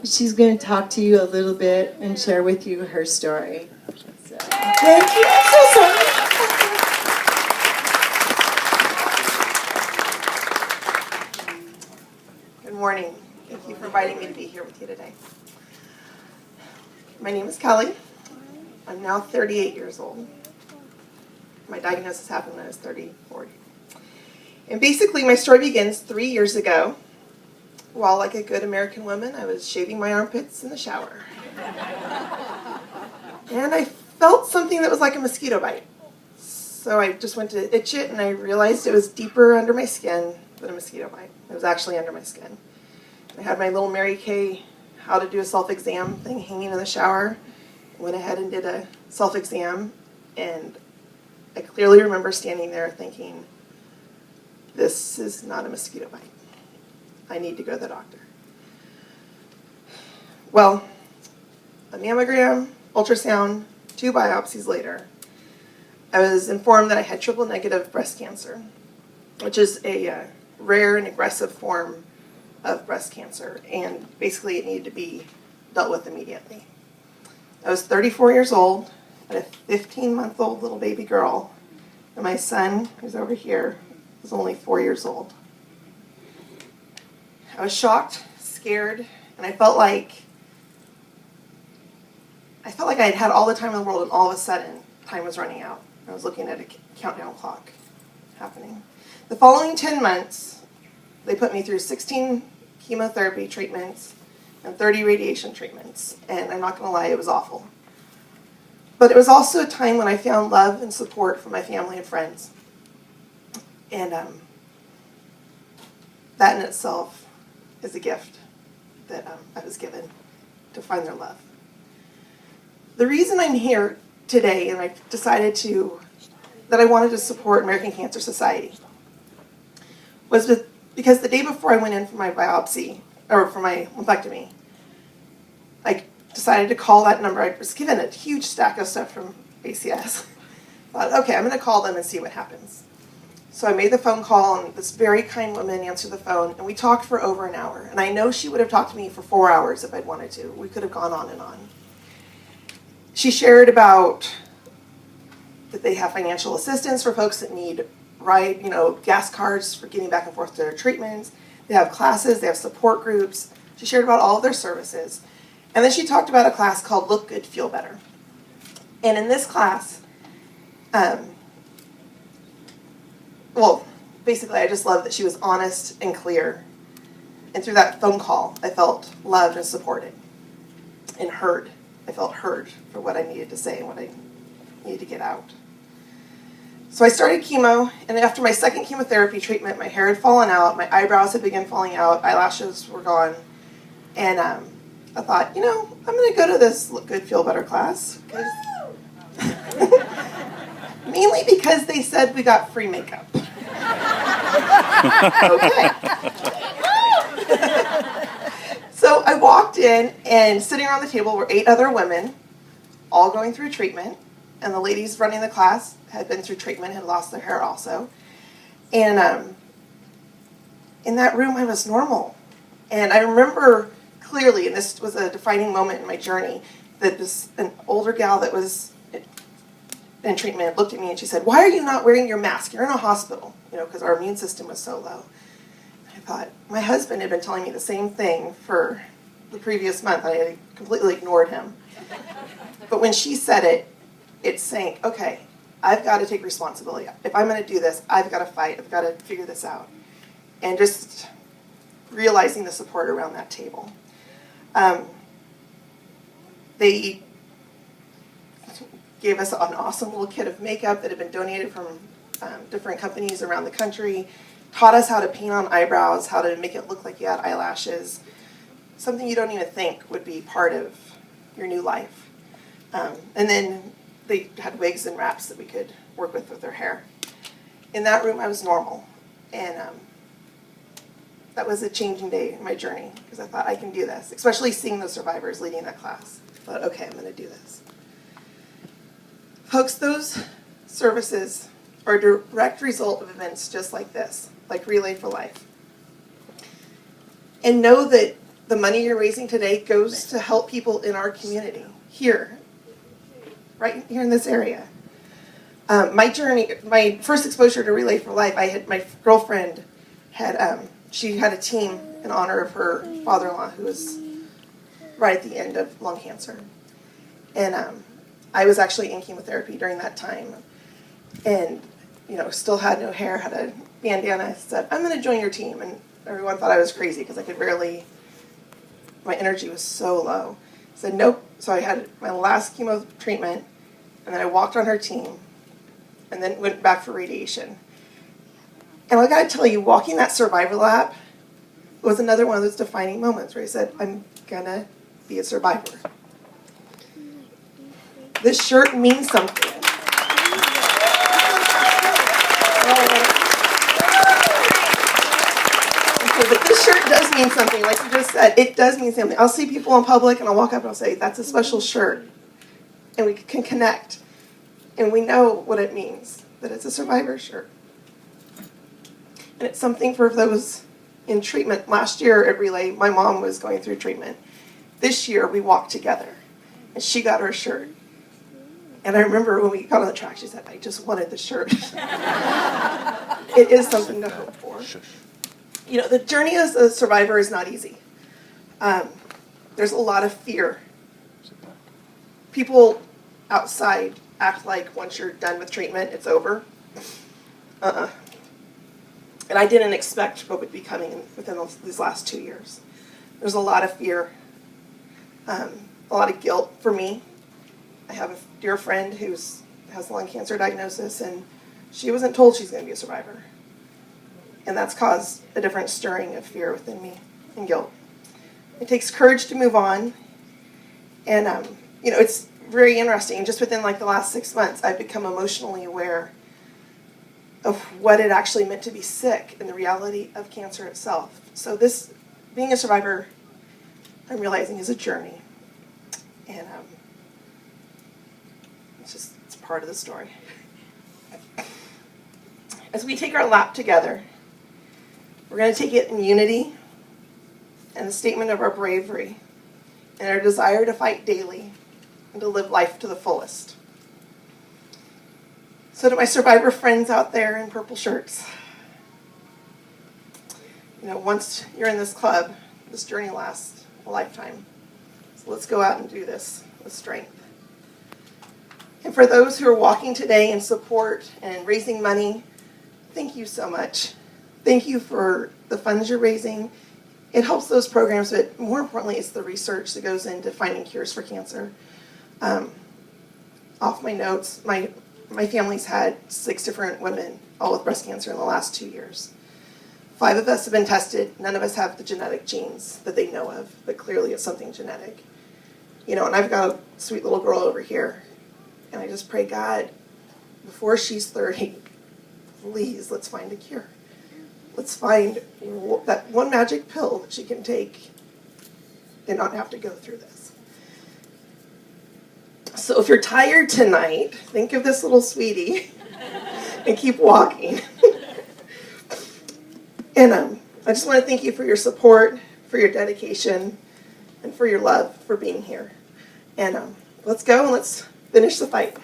She's going to talk to you a little bit and share with you her story. So, thank you. I'm so sorry. Good morning. Thank you for inviting me to be here with you today. My name is Kelly. I'm now 38 years old. My diagnosis happened when I was 34. And basically my story begins 3 years ago. While like a good American woman, I was shaving my armpits in the shower. And I felt something that was like a mosquito bite. So I just went to itch it, and I realized it was deeper under my skin than a mosquito bite. It was actually under my skin. I had my little Mary Kay how to do a self-exam thing hanging in the shower. Went ahead and did a self-exam, and I clearly remember standing there thinking, this is not a mosquito bite. I need to go to the doctor. Well, a mammogram, ultrasound, 2 biopsies later, I was informed that I had triple-negative breast cancer, which is a rare and aggressive form of breast cancer, and basically it needed to be dealt with immediately. I was 34 years old, had a 15-month-old little baby girl, and my son, who's over here, was only 4 years old. I was shocked, scared, and I felt like I had had all the time in the world, and all of a sudden, time was running out. I was looking at a countdown clock happening. The following 10 months, they put me through 16 chemotherapy treatments and 30 radiation treatments, and I'm not going to lie, it was awful. But it was also a time when I found love and support from my family and friends. And that in itself is a gift that I was given to find their love. The reason I'm here today, and I decided that I wanted to support American Cancer Society, was because the day before I went in for my biopsy, or for my lumpectomy, I decided to call that number. I was given a huge stack of stuff from ACS. Thought, okay, I'm going to call them and see what happens. So I made the phone call, and this very kind woman answered the phone, and we talked for over an hour. And I know she would have talked to me for 4 hours if I'd wanted to. We could have gone on and on. She shared about that they have financial assistance for folks that need gas cards for getting back and forth to their treatments. They have classes, they have support groups. She shared about all of their services. And then she talked about a class called Look Good, Feel Better. And in this class, basically I just loved that she was honest and clear. And through that phone call, I felt loved and supported and heard. I felt heard for what I needed to say and what I needed to get out. So I started chemo, and after my second chemotherapy treatment, my hair had fallen out, my eyebrows had begun falling out, eyelashes were gone, and I thought, I'm going to go to this Look Good, Feel Better class. Mainly because they said we got free makeup. Okay. So I walked in, and sitting around the table were 8 other women, all going through treatment. And the ladies running the class had been through treatment, had lost their hair also. And in that room, I was normal. And I remember clearly, and this was a defining moment in my journey, that an older gal that was in treatment looked at me and she said, "Why are you not wearing your mask? You're in a hospital," because our immune system was so low. And I thought, my husband had been telling me the same thing for the previous month. I had completely ignored him. But when she said it, it sank. Okay, I've got to take responsibility. If I'm going to do this, I've got to fight. I've got to figure this out. And just realizing the support around that table. They gave us an awesome little kit of makeup that had been donated from different companies around the country, taught us how to paint on eyebrows, how to make it look like you had eyelashes, something you don't even think would be part of your new life. And then they had wigs and wraps that we could work with their hair. In that room, I was normal. And that was a changing day in my journey, because I thought, I can do this, especially seeing the survivors leading that class. I thought, okay, I'm going to do this. Folks, those services are a direct result of events just like this, like Relay for Life. And know that the money you're raising today goes to help people in our community here, right here in this area. My journey, my first exposure to Relay for Life, my girlfriend she had a team in honor of her father-in-law who was right at the end of lung cancer. And I was actually in chemotherapy during that time. And, still had no hair, had a bandana. I said, I'm going to join your team. And everyone thought I was crazy because I could barely, my energy was so low. I said, nope. So I had my last chemo treatment, and then I walked on her team, and then went back for radiation. And I got to tell you, walking that survivor lap was another one of those defining moments where I said, I'm going to be a survivor. This shirt means something. But this shirt does mean something, like you just said. It does mean something. I'll see people in public, and I'll walk up and I'll say, that's a special shirt. And we can connect. And we know what it means, that it's a survivor shirt. And it's something for those in treatment. Last year at Relay, my mom was going through treatment. This year, we walked together, and she got her shirt. And I remember when we got on the track, she said, I just wanted the shirt. It is something to hope for. The journey as a survivor is not easy. There's a lot of fear. People outside act like once you're done with treatment, it's over. And I didn't expect what would be coming within these last 2 years. There's a lot of fear, a lot of guilt for me. I have a dear friend who has lung cancer diagnosis, and she wasn't told she's going to be a survivor. And that's caused a different stirring of fear within me and guilt. It takes courage to move on. And, it's very interesting. Just within the last 6 months, I've become emotionally aware of what it actually meant to be sick and the reality of cancer itself. So this, being a survivor, I'm realizing is a journey. And it's part of the story. As we take our lap together, we're going to take it in unity and a statement of our bravery and our desire to fight daily and to live life to the fullest. So to my survivor friends out there in purple shirts, once you're in this club, this journey lasts a lifetime. So let's go out and do this with strength. And for those who are walking today in support and raising money, thank you so much. Thank you for the funds you're raising. It helps those programs, but more importantly, it's the research that goes into finding cures for cancer. Off my notes, my family's had 6 different women, all with breast cancer in the last 2 years. 5 of us have been tested. None of us have the genetic genes that they know of, but clearly it's something genetic. And I've got a sweet little girl over here, and I just pray, God, before she's 30, please, let's find a cure. Let's find that one magic pill that she can take and not have to go through this. So if you're tired tonight, think of this little sweetie and keep walking. And I just want to thank you for your support, for your dedication, and for your love for being here. And let's go and let's finish the fight.